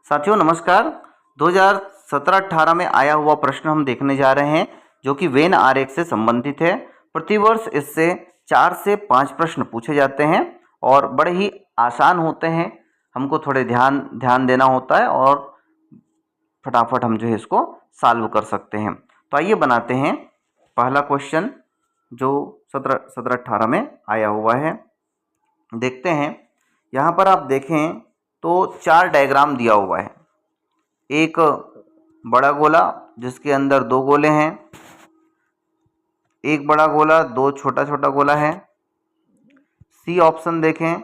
साथियों नमस्कार। 2017-18 में आया हुआ प्रश्न हम देखने जा रहे हैं जो कि वेन आरेख से संबंधित है। प्रतिवर्ष इससे 4 से 5 प्रश्न पूछे जाते हैं और बड़े ही आसान होते हैं। हमको थोड़े ध्यान देना होता है और फटाफट हम जो है इसको सॉल्व कर सकते हैं। तो आइए बनाते हैं पहला क्वेश्चन जो 17-18 में आया हुआ है। देखते हैं। यहाँ पर आप देखें तो 4 डायग्राम दिया हुआ है। एक बड़ा गोला जिसके अंदर 2 गोले हैं, एक बड़ा गोला, 2 छोटा छोटा गोला है। सी ऑप्शन देखें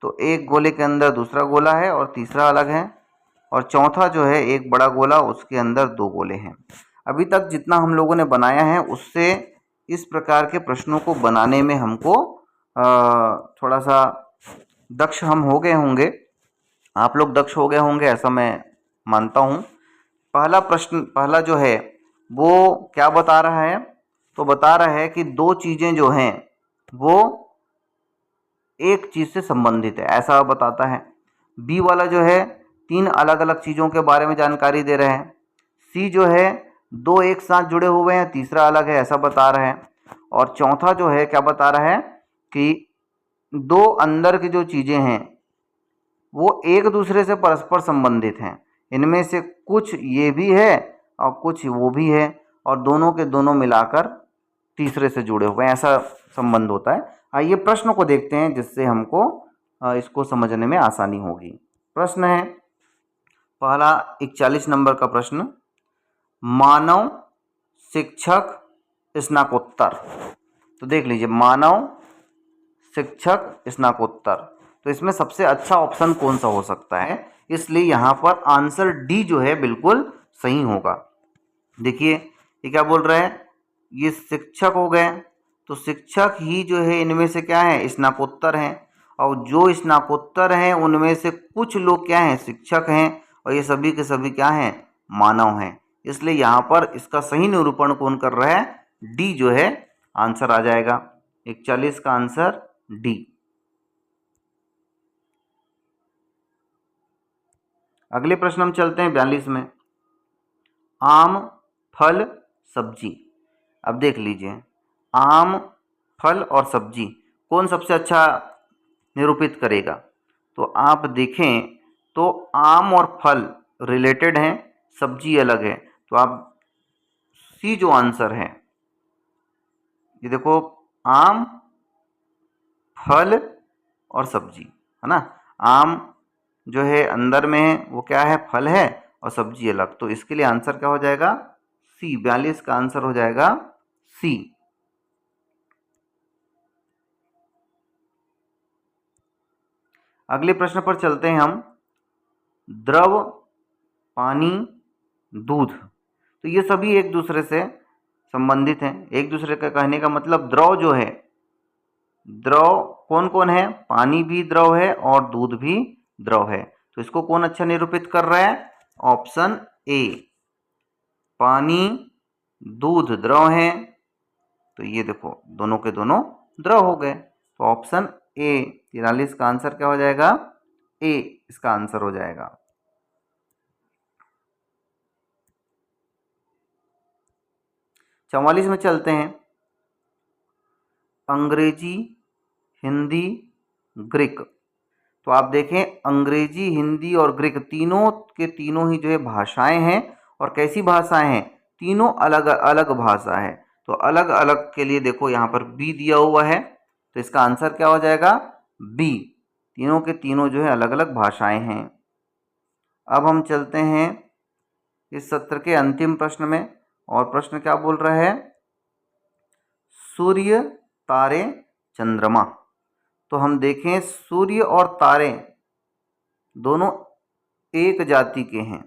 तो एक गोले के अंदर दूसरा गोला है और तीसरा अलग है, और चौथा जो है एक बड़ा गोला उसके अंदर 2 गोले हैं। अभी तक जितना हम लोगों ने बनाया है उससे इस प्रकार के प्रश्नों को बनाने में हमको थोड़ा सा दक्ष हम हो गए होंगे। आप लोग दक्ष हो गए होंगे ऐसा मैं मानता हूँ। पहला जो है वो क्या बता रहा है? तो बता रहा है कि 2 चीज़ें जो हैं वो एक चीज़ से संबंधित है, ऐसा बताता है। बी वाला जो है 3 अलग अलग चीज़ों के बारे में जानकारी दे रहे हैं। सी जो है 2 एक साथ जुड़े हुए हैं, तीसरा अलग है, ऐसा बता रहा है। और चौथा जो है क्या बता रहा है कि 2 अंदर की जो चीज़ें हैं वो एक दूसरे से परस्पर संबंधित हैं। इनमें से कुछ ये भी है और कुछ वो भी है, और दोनों के दोनों मिलाकर तीसरे से जुड़े हुए हैं, ऐसा संबंध होता है। आइए प्रश्न को देखते हैं जिससे हमको इसको समझने में आसानी होगी। प्रश्न है पहला 41 नंबर का प्रश्न, मानव शिक्षक स्नातकोत्तर। तो देख लीजिए, मानव शिक्षक स्नातकोत्तर, तो इसमें सबसे अच्छा ऑप्शन कौन सा हो सकता है? इसलिए यहाँ पर आंसर डी जो है बिल्कुल सही होगा। देखिए ये क्या बोल रहा है, ये शिक्षक हो गए, तो शिक्षक ही जो है इनमें से क्या है? स्नातकोत्तर हैं, और जो स्नातकोत्तर हैं उनमें से कुछ लोग क्या हैं? शिक्षक हैं, और ये सभी के सभी क्या हैं? मानव हैं। इसलिए यहाँ पर इसका सही निरूपण कौन कर रहा है? डी जो है आंसर आ जाएगा। 41 का आंसर डी। अगले प्रश्न हम चलते हैं 42 में, आम, फल, सब्जी। अब देख लीजिए, आम, फल और सब्जी कौन सबसे अच्छा निरूपित करेगा? तो आप देखें तो आम और फल रिलेटेड हैं, सब्जी अलग है। तो आप सी जो आंसर है, ये देखो, आम, फल और सब्जी, है ना। आम जो है अंदर में है वो क्या है? फल है, और सब्जी अलग। तो इसके लिए आंसर क्या हो जाएगा? सी। 42 का आंसर हो जाएगा सी। अगले प्रश्न पर चलते हैं हम, द्रव, पानी, दूध। तो ये सभी एक दूसरे से संबंधित हैं। एक दूसरे का कहने का मतलब, द्रव जो है, द्रव कौन कौन है? पानी भी द्रव है और दूध भी द्रव है। तो इसको कौन अच्छा निरूपित कर रहा है? ऑप्शन ए, पानी, दूध द्रव है। तो ये देखो दोनों के दोनों द्रव हो गए। तो ऑप्शन ए 43 का आंसर क्या हो जाएगा? ए इसका आंसर हो जाएगा। चौवालीस में चलते हैं, अंग्रेजी, हिंदी, ग्रीक। तो आप देखें, अंग्रेजी, हिंदी और ग्रीक तीनों के तीनों ही जो है भाषाएं हैं। और कैसी भाषाएं हैं? तीनों अलग अलग भाषा है। तो अलग अलग के लिए देखो यहाँ पर बी दिया हुआ है, तो इसका आंसर क्या हो जाएगा? बी। तीनों के तीनों जो है अलग अलग भाषाएं हैं। अब हम चलते हैं इस सत्र के अंतिम प्रश्न में, और प्रश्न क्या बोल रहा है? सूर्य, तारे, चंद्रमा। तो हम देखें, सूर्य और तारे दोनों एक जाति के हैं,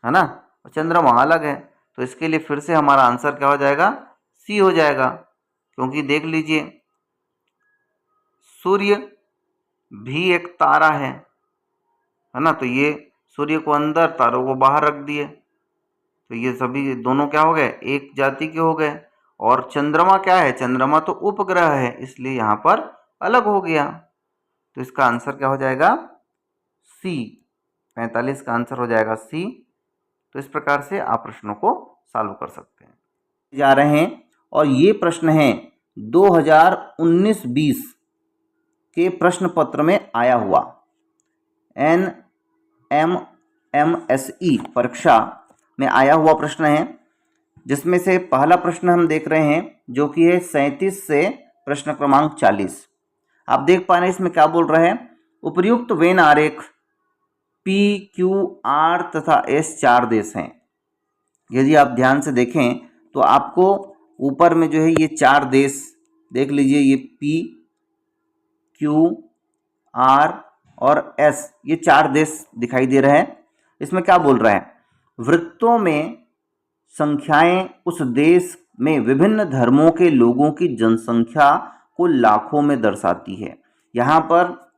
है ना, और चंद्रमा अलग है। तो इसके लिए फिर से हमारा आंसर क्या हो जाएगा? सी हो जाएगा। क्योंकि देख लीजिए, सूर्य भी एक तारा है ना। तो ये सूर्य को अंदर, तारों को बाहर रख दिए, तो ये सभी दोनों क्या हो गए? एक जाति के हो गए। और चंद्रमा क्या है? चंद्रमा तो उपग्रह है, इसलिए यहाँ पर अलग हो गया। तो इसका आंसर क्या हो जाएगा? सी। 45 का आंसर हो जाएगा सी। तो इस प्रकार से आप प्रश्नों को सॉल्व कर सकते हैं। जा रहे हैं और ये प्रश्न है 2019-20 के प्रश्न पत्र में आया हुआ, NMMSE परीक्षा में आया हुआ प्रश्न है, जिसमें से पहला प्रश्न हम देख रहे हैं जो कि है 37 से प्रश्न क्रमांक 40। आप देख पा रहे हैं इसमें क्या बोल रहे हैं, उपर्युक्त वेन आरेख P, Q, R तथा S 4 देश हैं। यदि आप ध्यान से देखें तो आपको ऊपर में जो है ये 4 देश देख लीजिए, ये P, Q, R और S, ये 4 देश दिखाई दे रहे हैं। इसमें क्या बोल रहा है, वृत्तों में संख्याएं उस देश में विभिन्न धर्मों के लोगों की जनसंख्या को लाखों में दर्शाती है। यहाँ पर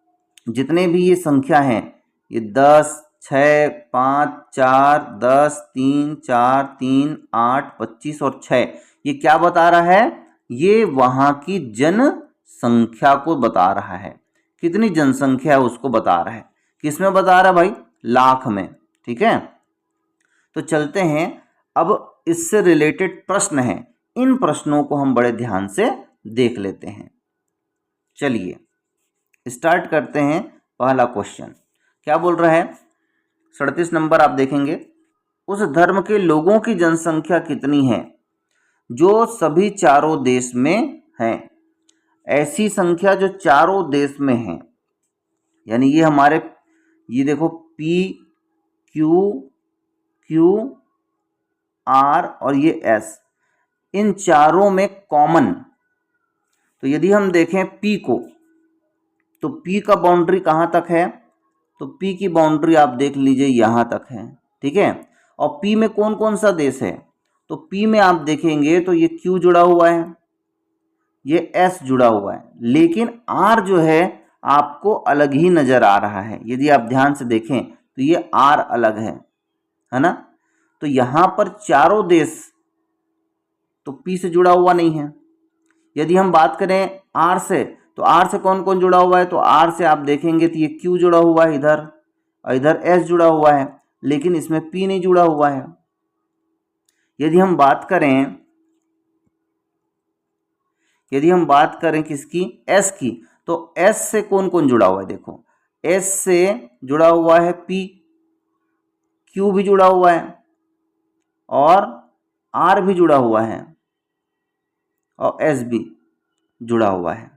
जितने भी ये संख्या हैं, ये 10, 6, 5, 4, 10, 3, 4, 3, 8, 25 और 6, ये क्या बता रहा है, ये वहाँ की जनसंख्या को बता रहा है। कितनी जनसंख्या है उसको बता रहा है। किस में बता रहा है भाई, लाख में। ठीक है, तो चलते हैं, अब इससे रिलेटेड प्रश्न हैं, इन प्रश्नों को हम बड़े ध्यान से देख लेते हैं। चलिए स्टार्ट करते हैं। पहला क्वेश्चन क्या बोल रहा है, 37 नंबर आप देखेंगे, उस धर्म के लोगों की जनसंख्या कितनी है जो सभी चारों देश में है। ऐसी संख्या जो चारों देश में है, यानी ये हमारे, ये देखो P, Q, Q, R और ये S, इन चारों में कॉमन। तो यदि हम देखें P को, तो P का बाउंड्री कहाँ तक है, तो P की बाउंड्री आप देख लीजिए यहाँ तक है। ठीक है, और P में कौन कौन सा देश है, तो P में आप देखेंगे तो ये Q जुड़ा हुआ है, ये S जुड़ा हुआ है, लेकिन R जो है आपको अलग ही नजर आ रहा है। यदि आप ध्यान से देखें तो ये R अलग है ना। तो यहाँ पर चारों देश तो P से जुड़ा हुआ नहीं है। यदि हम बात करें R से, तो R से कौन कौन जुड़ा हुआ है, तो R से आप देखेंगे तो ये Q जुड़ा हुआ है इधर, और इधर S जुड़ा हुआ है, लेकिन इसमें P नहीं जुड़ा हुआ है। यदि हम बात करें किसकी, S की, तो S से कौन कौन जुड़ा हुआ है, देखो S से जुड़ा हुआ है P, Q भी जुड़ा हुआ है और R भी जुड़ा हुआ है और S भी जुड़ा हुआ है।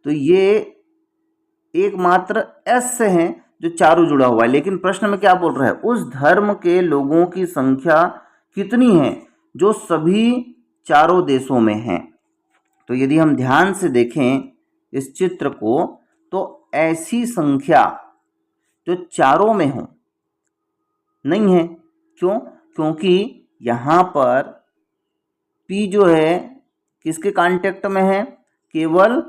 तो ये एकमात्र S से हैं जो चारों जुड़ा हुआ है। लेकिन प्रश्न में क्या बोल रहा है, उस धर्म के लोगों की संख्या कितनी है जो सभी चारों देशों में हैं। तो यदि हम ध्यान से देखें इस चित्र को, तो ऐसी संख्या जो चारों में हो नहीं है। क्यों, क्योंकि यहाँ पर P जो है किसके कांटेक्ट में है, केवल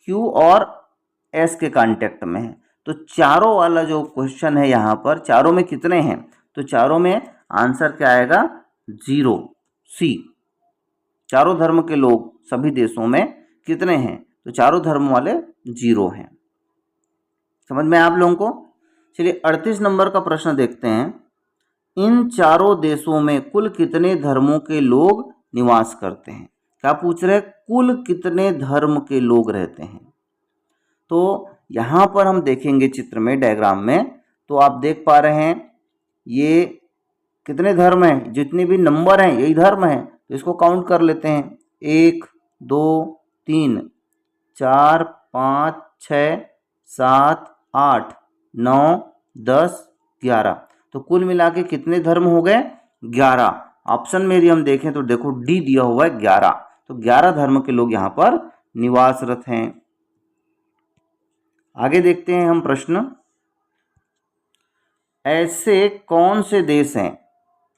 Q और S के कांटेक्ट में है। तो चारों वाला जो क्वेश्चन है, यहाँ पर चारों में कितने हैं, तो चारों में आंसर क्या आएगा, 0, C। चारों धर्म के लोग सभी देशों में कितने हैं, तो चारों धर्म वाले 0 हैं। समझ में आप लोगों को। चलिए 38 नंबर का प्रश्न देखते हैं, इन चारों देशों में कुल कितने धर्मों के लोग निवास करते हैं। क्या पूछ रहे हैं, कुल कितने धर्म के लोग रहते हैं। तो यहाँ पर हम देखेंगे चित्र में, डायग्राम में, तो आप देख पा रहे हैं ये कितने धर्म हैं, जितने भी नंबर हैं यही धर्म हैं। तो इसको काउंट कर लेते हैं, 1, 2, 3, 4, 5, 6, 7, 8, 9, 10, 11। तो कुल मिला के कितने धर्म हो गए, 11। ऑप्शन में यदि हम देखें तो देखो डी दिया हुआ है 11। तो 11 धर्म के लोग यहाँ पर निवासरत हैं। आगे देखते हैं हम प्रश्न, ऐसे कौन से देश हैं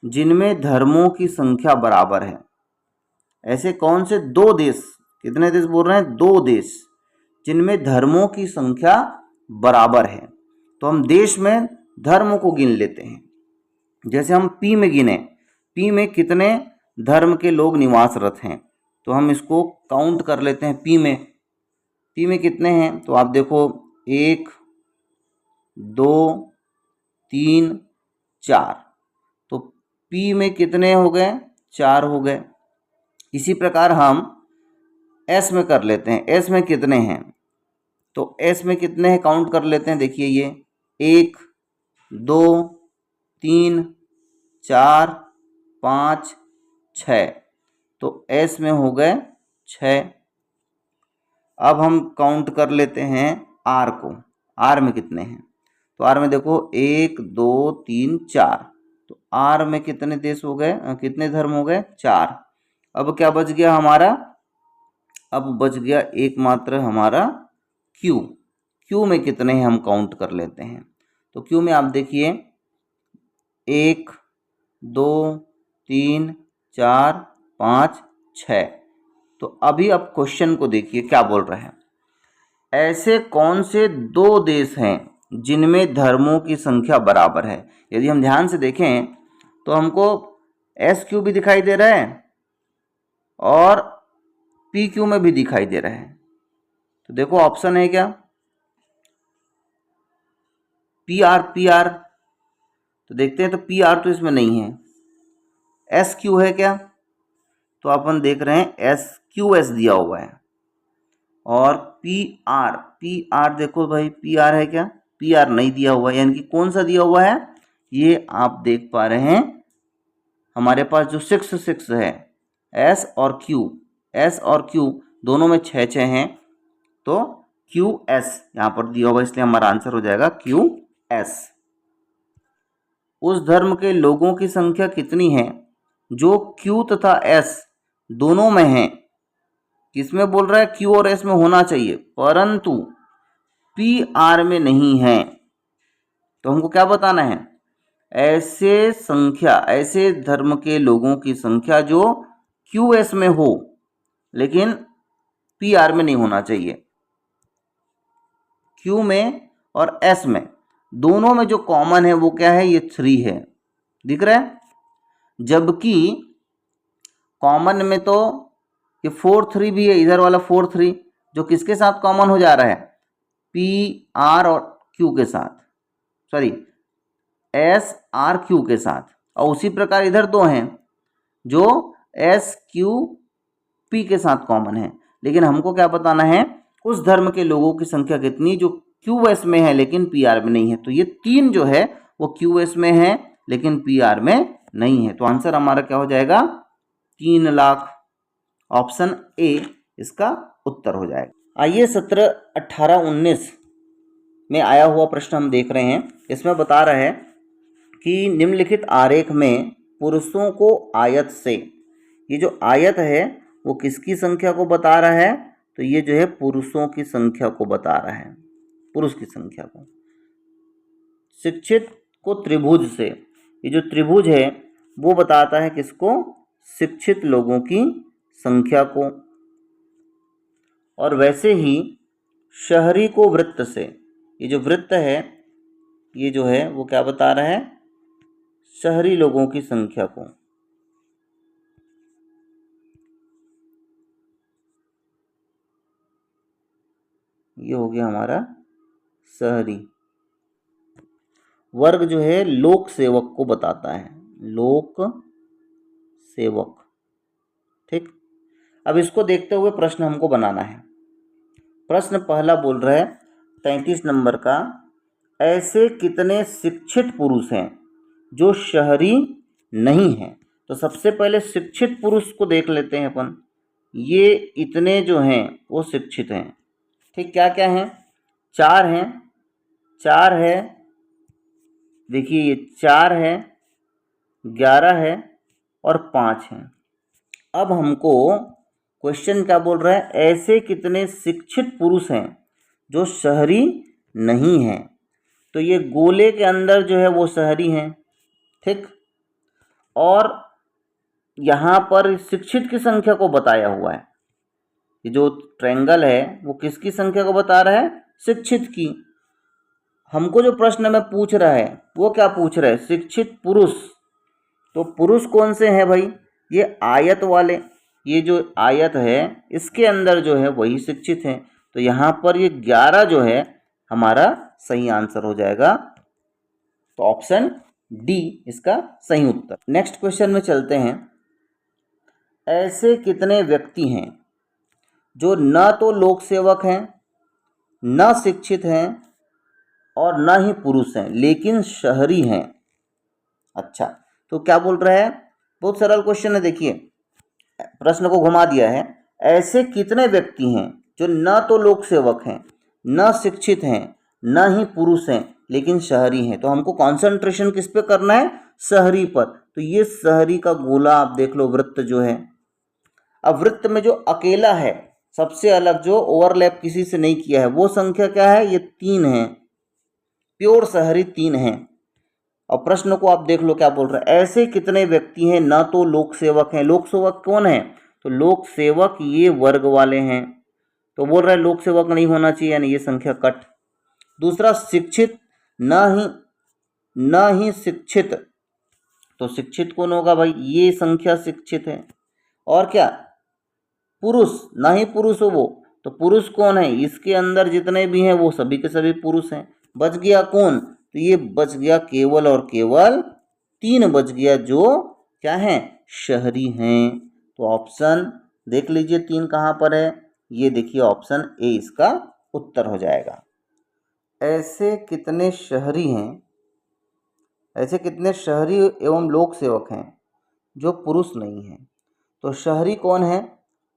जिनमें धर्मों की संख्या बराबर है। ऐसे कौन से 2 देश, कितने देश बोल रहे हैं, 2 देश जिनमें धर्मों की संख्या बराबर है। तो हम देश में धर्म को गिन लेते हैं। जैसे हम P में गिने, P में कितने धर्म के लोग निवासरत हैं, तो हम इसको काउंट कर लेते हैं। P में कितने हैं, तो आप देखो 1, 2, 3, 4। तो P में कितने हो गए? 4 हो गए। इसी प्रकार हम S में कर लेते हैं। S में कितने हैं? तो S में कितने हैं काउंट कर लेते हैं। देखिए ये 1, 2, 3, 4, 5, 6। तो S में हो गए 6। अब हम काउंट कर लेते हैं R को। R में कितने हैं? तो R में देखो 1, 2, 3, 4। तो R में कितने देश हो गए, कितने धर्म हो गए? 4। अब क्या बच गया हमारा? अब बच गया एकमात्र हमारा Q। Q में कितने हैं हम काउंट कर लेते हैं। तो Q में आप देखिए 1, 2, 3, 4, 5, 6। तो अभी आप क्वेश्चन को देखिए क्या बोल रहे हैं। ऐसे कौन से 2 देश हैं जिनमें धर्मों की संख्या बराबर है? यदि हम ध्यान से देखें तो हमको SQ भी दिखाई दे रहा है और PQ में भी दिखाई दे रहा है। तो देखो ऑप्शन है क्या? PR। तो देखते हैं, तो PR तो इसमें नहीं है। SQ है क्या? तो अपन देख रहे हैं SQS दिया हुआ है। और PR देखो भाई, PR है क्या? PR नहीं दिया हुआ है। यानी कि कौन सा दिया हुआ है? ये आप देख पा रहे हैं हमारे पास जो 6 है, S और Q दोनों में 6 हैं। तो QS यहाँ पर दिया हुआ, इसलिए हमारा आंसर हो जाएगा QS। उस धर्म के लोगों की संख्या कितनी है जो Q तथा S दोनों में है? किसमें बोल रहा है? Q और S में होना चाहिए, परंतु PR में नहीं है। तो हमको क्या बताना है? ऐसे धर्म के लोगों की संख्या जो QS में हो लेकिन PR में नहीं होना चाहिए। Q में और S में दोनों में जो कॉमन है वो क्या है? ये 3 है, दिख रहा है। जबकि कॉमन में तो ये 4, 3 भी है, इधर वाला 4, 3 जो किसके साथ कॉमन हो जा रहा है? PR और Q के साथ, सॉरी SRQ के साथ। और उसी प्रकार इधर 2 हैं जो SQP के साथ कॉमन है। लेकिन हमको क्या बताना है? उस धर्म के लोगों की संख्या कितनी जो QS में है लेकिन PR में नहीं है। तो ये 3 जो है वो QS में है लेकिन PR में नहीं है। तो आंसर हमारा क्या हो जाएगा? 3 लाख। ऑप्शन ए इसका उत्तर हो जाएगा। आइए 17, 18, 19 में आया हुआ प्रश्न हम देख रहे हैं। इसमें बता रहा है कि निम्नलिखित आरेख में पुरुषों को आयत से, ये जो आयत है वो किसकी संख्या को बता रहा है? तो ये जो है पुरुषों की संख्या को बता रहा है, पुरुष की संख्या को। शिक्षित को त्रिभुज से, ये जो त्रिभुज है वो बताता है किसको? शिक्षित लोगों की संख्या को। और वैसे ही शहरी को वृत्त से, ये जो वृत्त है ये जो है वो क्या बता रहा है? शहरी लोगों की संख्या को। ये हो गया हमारा शहरी। वर्ग जो है लोक सेवक को बताता है, लोक सेवक। ठीक, अब इसको देखते हुए प्रश्न हमको बनाना है। प्रश्न पहला बोल रहा है 33 नंबर का, ऐसे कितने शिक्षित पुरुष हैं जो शहरी नहीं हैं? तो सबसे पहले शिक्षित पुरुष को देख लेते हैं अपन। ये इतने जो हैं वो शिक्षित हैं। ठीक, क्या क्या हैं? 4 हैं, 4 है, देखिए ये 4 है, 11 है और 5 है। अब हमको क्वेश्चन क्या बोल रहा है? ऐसे कितने शिक्षित पुरुष हैं जो शहरी नहीं हैं? तो ये गोले के अंदर जो है वो शहरी हैं। ठीक, और यहाँ पर शिक्षित की संख्या को बताया हुआ है। ये जो ट्रायंगल है वो किसकी संख्या को बता रहा है? शिक्षित की। हमको जो प्रश्न में पूछ रहा है वो क्या पूछ रहा है? शिक्षित पुरुष। तो पुरुष कौन से हैं भाई? ये आयत वाले, ये जो आयत है इसके अंदर जो है वही शिक्षित हैं। तो यहाँ पर ये 11 जो है हमारा सही आंसर हो जाएगा। तो ऑप्शन डी इसका सही उत्तर। नेक्स्ट क्वेश्चन में चलते हैं। ऐसे कितने व्यक्ति हैं जो न तो लोक सेवक हैं, न शिक्षित हैं और न ही पुरुष हैं, लेकिन शहरी हैं? अच्छा, तो क्या बोल रहा है? बहुत सरल क्वेश्चन है। देखिए, प्रश्न को घुमा दिया है। ऐसे कितने व्यक्ति हैं जो न तो लोक सेवक हैं, न शिक्षित हैं, न ही पुरुष हैं, लेकिन शहरी हैं? तो हमको कंसंट्रेशन किस पे करना है? शहरी पर। तो ये शहरी का गोला आप देख लो, वृत्त जो है। अब वृत्त में जो अकेला है, सबसे अलग, जो ओवरलैप किसी से नहीं किया है, वो संख्या क्या है? ये 3 है। प्योर शहरी 3 है। और प्रश्न को आप देख लो क्या बोल रहा है। ऐसे कितने व्यक्ति हैं न तो लोक सेवक हैं? लोक सेवक कौन है? तो लोक सेवक ये वर्ग वाले हैं। तो बोल रहा है लोक सेवक नहीं होना चाहिए, यानी ये संख्या कट। दूसरा, शिक्षित न ही शिक्षित, तो शिक्षित कौन होगा भाई? ये संख्या शिक्षित है। और क्या? पुरुष, ना ही पुरुष हो वो, तो पुरुष कौन है? इसके अंदर जितने भी हैं वो सभी के सभी पुरुष हैं। बच गया कौन? तो ये बच गया केवल और केवल 3 बच गया, जो क्या है? शहरी हैं। तो ऑप्शन देख लीजिए 3 कहाँ पर है? ये देखिए, ऑप्शन ए इसका उत्तर हो जाएगा। ऐसे कितने शहरी हैं, ऐसे कितने शहरी एवं लोक सेवक हैं जो पुरुष नहीं हैं? तो शहरी कौन है?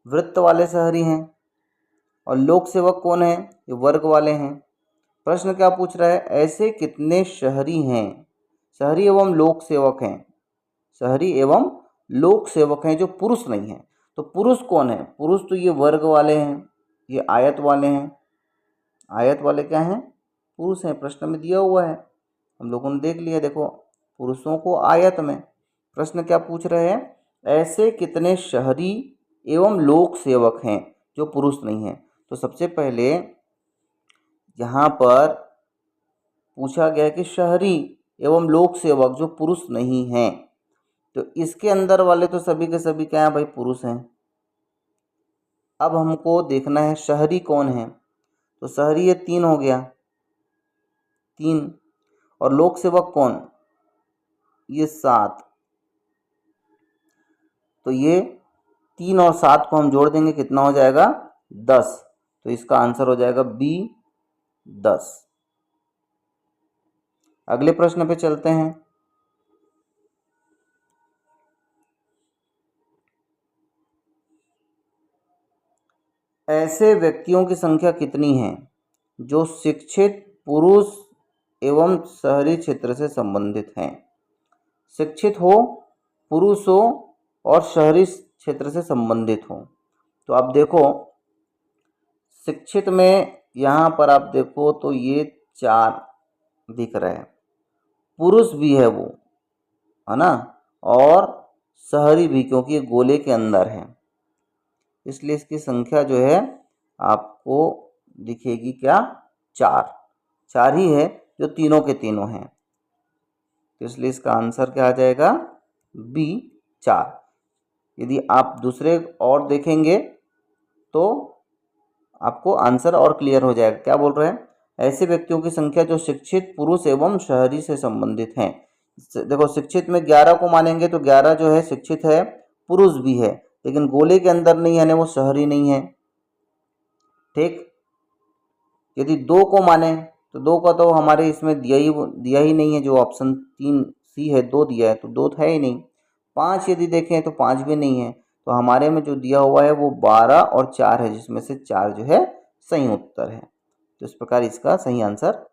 वृत्त वाले शहरी हैं। और लोक सेवक कौन है? ये वर्ग वाले हैं। प्रश्न क्या पूछ रहा है? ऐसे कितने शहरी हैं, शहरी एवं लोक सेवक हैं, शहरी एवं लोक सेवक हैं जो पुरुष नहीं हैं? तो पुरुष कौन है? पुरुष तो ये वर्ग वाले हैं, ये आयत वाले हैं। आयत वाले क्या हैं? पुरुष हैं। प्रश्न में दिया हुआ है, हम लोगों ने देख लिया। देखो, पुरुषों को आयत में। प्रश्न क्या पूछ रहे हैं? ऐसे कितने शहरी एवं लोक सेवक हैं जो पुरुष नहीं हैं? तो सबसे पहले यहाँ पर पूछा गया कि शहरी एवं लोक सेवक जो पुरुष नहीं हैं, तो इसके अंदर वाले तो सभी के सभी क्या हैं भाई? पुरुष हैं। अब हमको देखना है शहरी कौन है। तो शहरी ये 3 हो गया, 3। और लोक सेवक कौन? ये 7। तो ये 3 और 7 को हम जोड़ देंगे, कितना हो जाएगा? 10। तो इसका आंसर हो जाएगा बी, 10। अगले प्रश्न पे चलते हैं। ऐसे व्यक्तियों की संख्या कितनी है जो शिक्षित, पुरुष एवं शहरी क्षेत्र से संबंधित हैं? शिक्षित हो, पुरुष हो और शहरी क्षेत्र से संबंधित हो। तो आप देखो, शिक्षित में यहाँ पर आप देखो तो ये 4 दिख रहे हैं। पुरुष भी है वो, है ना, और शहरी भी, क्योंकि ये गोले के अंदर है, इसलिए इसकी संख्या जो है आपको दिखेगी क्या? 4 ही है, जो तीनों के तीनों हैं। तो इसलिए इसका आंसर क्या आ जाएगा? बी, 4। यदि आप दूसरे और देखेंगे तो आपको आंसर और क्लियर हो जाएगा। क्या बोल रहे हैं? ऐसे व्यक्तियों की संख्या जो शिक्षित, पुरुष एवं शहरी से संबंधित हैं। देखो, शिक्षित में 11 को मानेंगे तो 11 जो है शिक्षित है, पुरुष भी है, लेकिन गोले के अंदर नहीं है, वो शहरी नहीं है। ठीक। यदि 2 को माने तो 2 का तो हमारे इसमें दिया ही नहीं है, जो ऑप्शन 3 सी है 2 दिया है, तो 2 है ही नहीं। 5 यदि देखें तो 5 भी नहीं है। तो हमारे में जो दिया हुआ है वो 12 और 4 है, जिसमें से 4 जो है सही उत्तर है। तो इस प्रकार इसका सही आंसर